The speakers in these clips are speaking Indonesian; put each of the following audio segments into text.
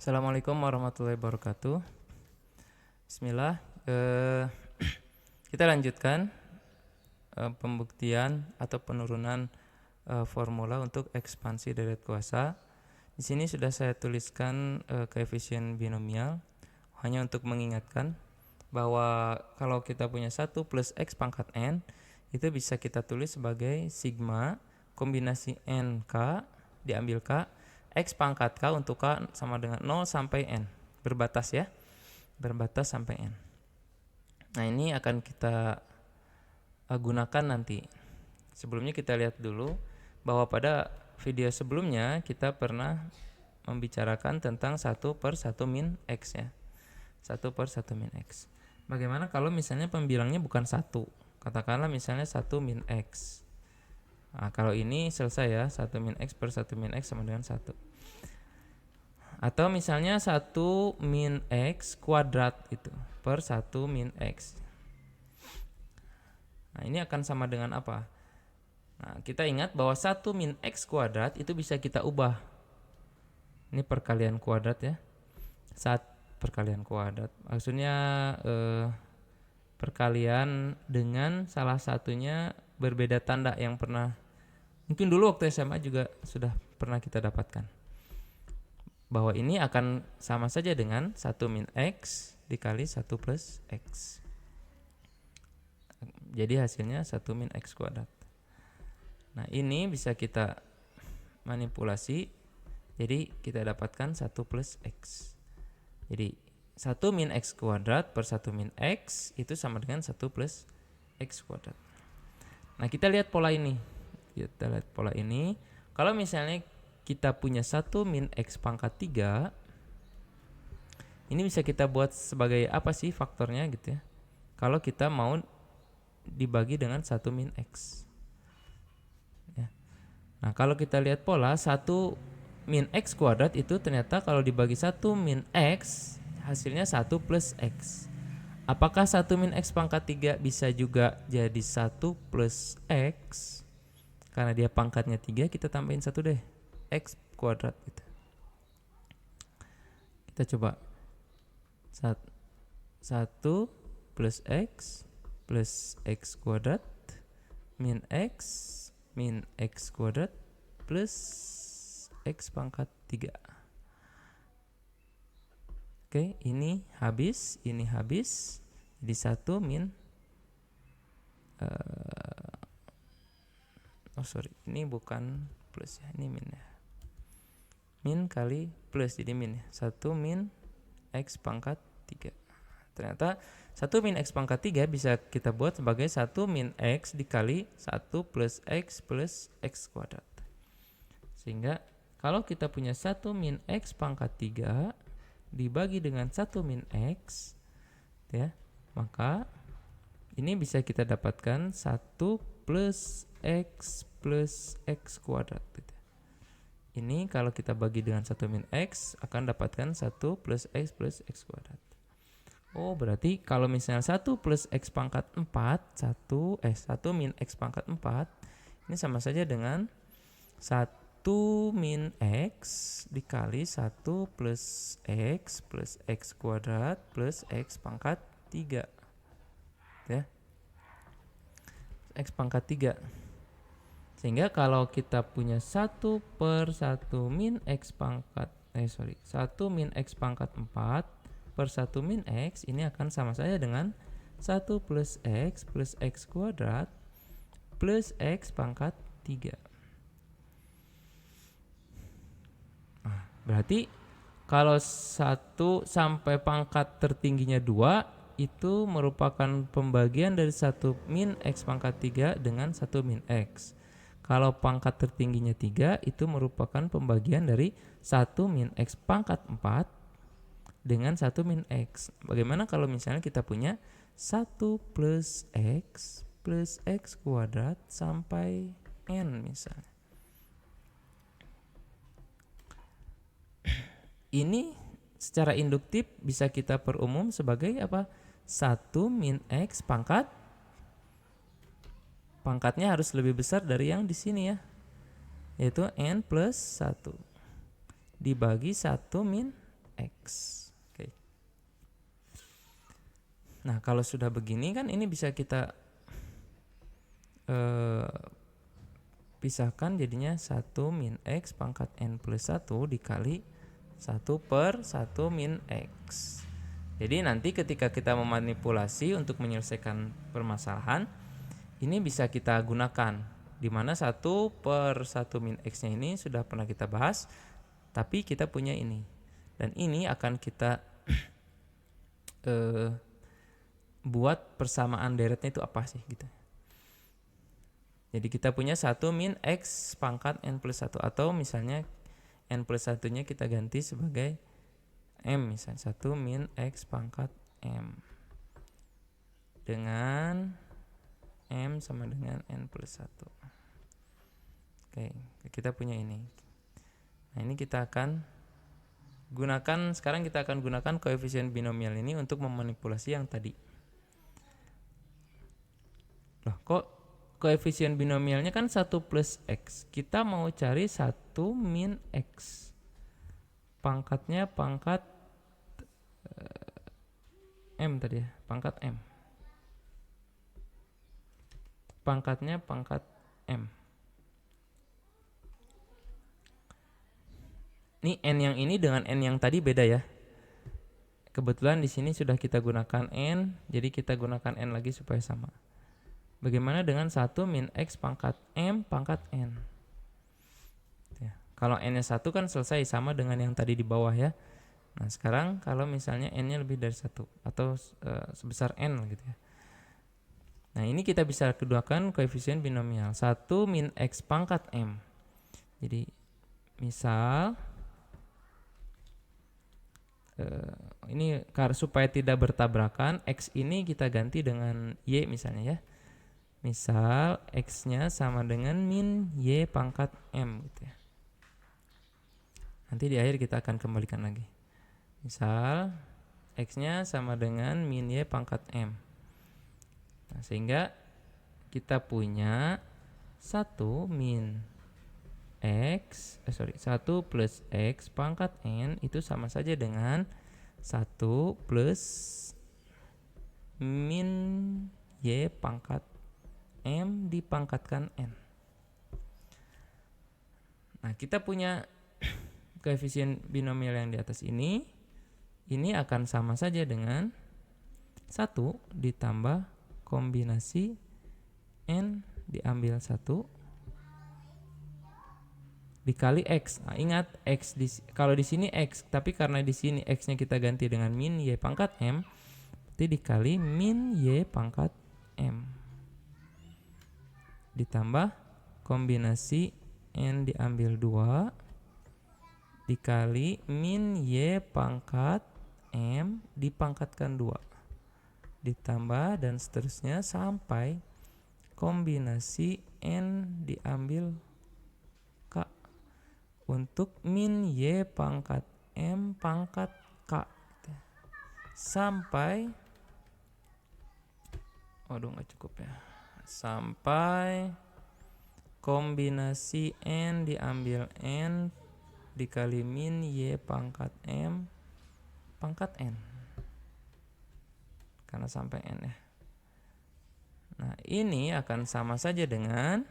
Assalamualaikum warahmatullahi wabarakatuh. Bismillah. Kita lanjutkan pembuktian atau penurunan formula untuk ekspansi deret kuasa. Di sini sudah saya tuliskan koefisien binomial hanya untuk mengingatkan bahwa kalau kita punya 1 plus x pangkat n itu bisa kita tulis sebagai sigma kombinasi n k diambil k x pangkat k untuk k sama dengan 0 sampai n, berbatas ya, berbatas sampai n. Nah ini akan kita gunakan nanti. Sebelumnya kita lihat dulu bahwa pada video sebelumnya kita pernah membicarakan tentang 1 per 1 min x ya, 1 per 1 min x. Bagaimana kalau misalnya pembilangnya bukan 1, katakanlah misalnya 1 min x. Nah, kalau ini selesai ya, 1 min x per 1 min x sama dengan 1. Atau misalnya 1 min x kuadrat itu per 1 min x. Nah, ini akan sama dengan apa? Nah, kita ingat bahwa 1 min x kuadrat itu bisa kita ubah. Ini perkalian kuadrat ya. 1 perkalian kuadrat. Maksudnya perkalian dengan salah satunya berbeda tanda yang pernah mungkin dulu waktu SMA juga sudah pernah kita dapatkan. Bahwa ini akan sama saja dengan 1 min x dikali 1 plus x. Jadi hasilnya 1 min x kuadrat. Nah ini bisa kita manipulasi. Jadi kita dapatkan 1 plus x. Jadi 1 min x kuadrat per 1 min x itu sama dengan 1 plus x kuadrat. Nah kita lihat pola ini. Kita lihat pola ini. Kalau misalnya kita punya 1 min x pangkat 3, ini bisa kita buat sebagai apa sih faktornya gitu ya. Kalau kita mau dibagi dengan 1 min x ya. Nah kalau kita lihat pola 1 min x kuadrat itu ternyata kalau dibagi 1 min x hasilnya 1 plus x. Apakah 1 min x pangkat 3 bisa juga jadi 1 plus x? Karena dia pangkatnya 3, kita tambahin 1 deh, x kuadrat gitu. Kita coba 1 plus x kuadrat min x kuadrat plus x pangkat 3. Oke, ini habis. Jadi 1 min ini bukan plus ya, ini min ya. Min kali plus jadi min ya. 1 min x pangkat 3. Ternyata 1 min x pangkat 3 bisa kita buat sebagai 1 min x dikali 1 plus x kuadrat. Sehingga kalau kita punya 1 min x pangkat 3 dibagi dengan 1 min x ya, maka ini bisa kita dapatkan 1 plus x kuadrat gitu. Ini kalau kita bagi dengan 1 min x akan dapatkan 1 plus x kuadrat. Oh berarti kalau misalnya 1 plus x pangkat 4 1 min x pangkat 4 ini sama saja dengan 1 min x dikali 1 plus x kuadrat plus x pangkat 3 ya, x pangkat 3. Sehingga kalau kita punya 1 per 1 min x pangkat 1 min x pangkat 4 per 1 min x ini akan sama saja dengan 1 plus x kuadrat plus x pangkat 3. Nah, berarti kalau 1 sampai pangkat tertingginya 2 itu merupakan pembagian dari 1 min x pangkat 3 dengan 1 min x. Kalau pangkat tertingginya 3 itu merupakan pembagian dari 1 min x pangkat 4 dengan 1 min x. Bagaimana kalau misalnya kita punya 1 plus x kuadrat sampai n misalnya. Ini secara induktif bisa kita perumum sebagai apa? 1 min x pangkatnya harus lebih besar dari yang di sini ya, yaitu n plus 1 dibagi 1 min X. Oke. Nah, kalau sudah begini kan ini bisa kita pisahkan jadinya 1 min X pangkat N plus 1 dikali 1 per 1 min X. Jadi nanti ketika kita memanipulasi untuk menyelesaikan permasalahan, ini bisa kita gunakan, di mana 1 per 1 min X nya ini sudah pernah kita bahas, tapi kita punya ini. Dan ini akan kita buat persamaan deretnya itu apa sih gitu. Jadi kita punya 1 min X pangkat N plus 1, atau misalnya N plus 1 nya kita ganti sebagai M, misalnya 1 min X pangkat M dengan M sama dengan N plus 1. Oke, kita punya ini. Nah, ini kita akan gunakan, sekarang kita akan gunakan koefisien binomial ini untuk memanipulasi yang tadi. Loh, kok koefisien binomialnya kan 1 plus X. Kita mau cari 1 min X. Pangkatnya pangkat M tadi ya, pangkat M. Pangkatnya pangkat M. Ini N yang ini dengan N yang tadi beda ya. Kebetulan di sini sudah kita gunakan N, jadi kita gunakan N lagi supaya sama. Bagaimana dengan 1 min X pangkat M pangkat N? Ya, kalau N-nya 1 kan selesai, sama dengan yang tadi di bawah ya. Nah, sekarang kalau misalnya N-nya lebih dari 1 atau sebesar N gitu ya. Nah, ini kita bisa keduakan koefisien binomial 1 min X pangkat M. Jadi misal ini supaya tidak bertabrakan, X ini kita ganti dengan Y misalnya ya. Misal X-nya sama dengan min Y pangkat M gitu ya. Nanti di akhir kita akan kembalikan lagi. Misal X-nya sama dengan min Y pangkat M. Nah, sehingga kita punya 1 min X 1 plus X pangkat N itu sama saja dengan 1 plus min Y pangkat M dipangkatkan N. Nah, kita punya koefisien binomial yang di atas ini akan sama saja dengan 1 ditambah kombinasi N diambil 1 dikali X. Nah, ingat X kalau di sini X, tapi karena di sini X-nya kita ganti dengan min Y pangkat M, berarti dikali min Y pangkat M ditambah kombinasi N diambil 2 dikali min Y pangkat M dipangkatkan 2 ditambah dan seterusnya sampai kombinasi N diambil K untuk min Y pangkat M pangkat K sampai nggak cukup ya, sampai kombinasi N diambil N dikali min Y pangkat M pangkat N, karena sampai N ya. Nah, ini akan sama saja dengan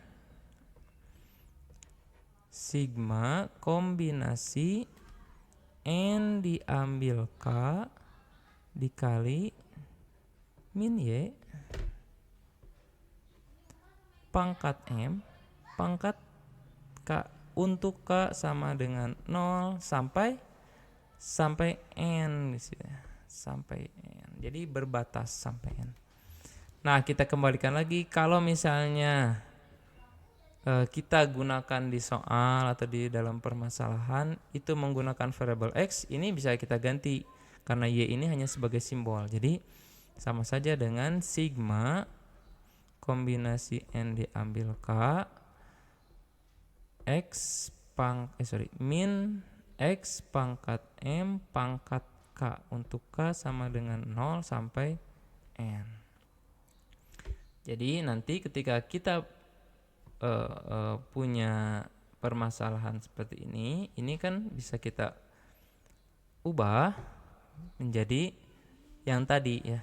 sigma kombinasi N diambil K dikali min Y pangkat M pangkat K untuk K sama dengan 0 sampai N sampai N. Jadi berbatas sampai N. Nah, kita kembalikan lagi, kalau misalnya kita gunakan di soal atau di dalam permasalahan itu menggunakan variabel X, ini bisa kita ganti karena Y ini hanya sebagai simbol. Jadi sama saja dengan sigma kombinasi N diambil K min X pangkat M pangkat K untuk K sama dengan 0 sampai N. Jadi nanti ketika kita punya permasalahan seperti ini kan bisa kita ubah menjadi yang tadi ya,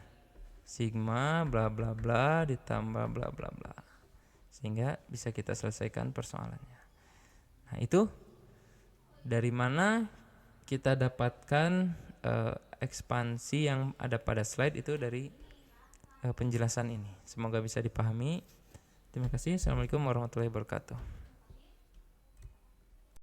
sigma bla bla bla ditambah bla bla bla, sehingga bisa kita selesaikan persoalannya. Nah itu dari mana kita dapatkan ekspansi yang ada pada slide itu dari penjelasan ini. Semoga bisa dipahami. Terima kasih. Assalamualaikum warahmatullahi wabarakatuh.